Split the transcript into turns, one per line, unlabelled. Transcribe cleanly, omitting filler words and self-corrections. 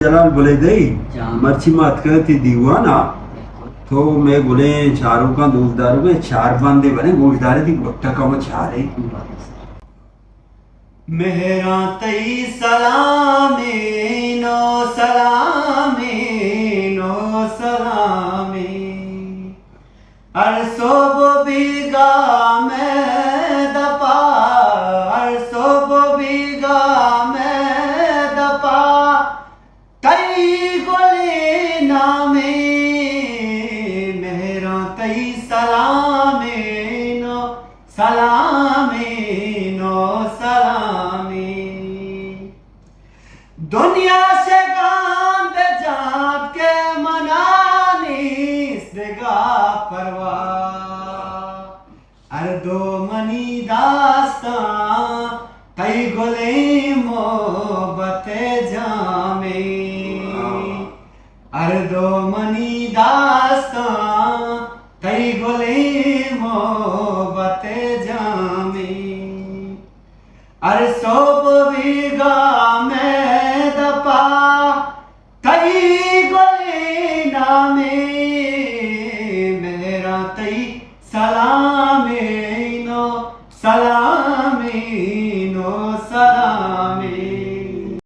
जलाल बोले दई मर्ची मात करती दीवाना तो मैं बोले चारों का दोस्तदारों में चार बांधे बने गोशदारे थी बट्टा का मैं चारे मेहरा तई सलामी नो सलामी नो सलामी अरसोब बीगा में दपा अरसोब बीगा में दपा तई गोले नामे मेहरा तई Salameh no Salameh no Salameh दुनिया से गाम पे जात के मनानी इसगा परवा अर्दो मनी दास्ता तई गोले मोहब्बते जामे अर्दो मनी दास्ता तई गोले मोहब्बते जामे अरसोब बीगा में दपा तई गोले नामे मेरा तई सलामे नो सलाम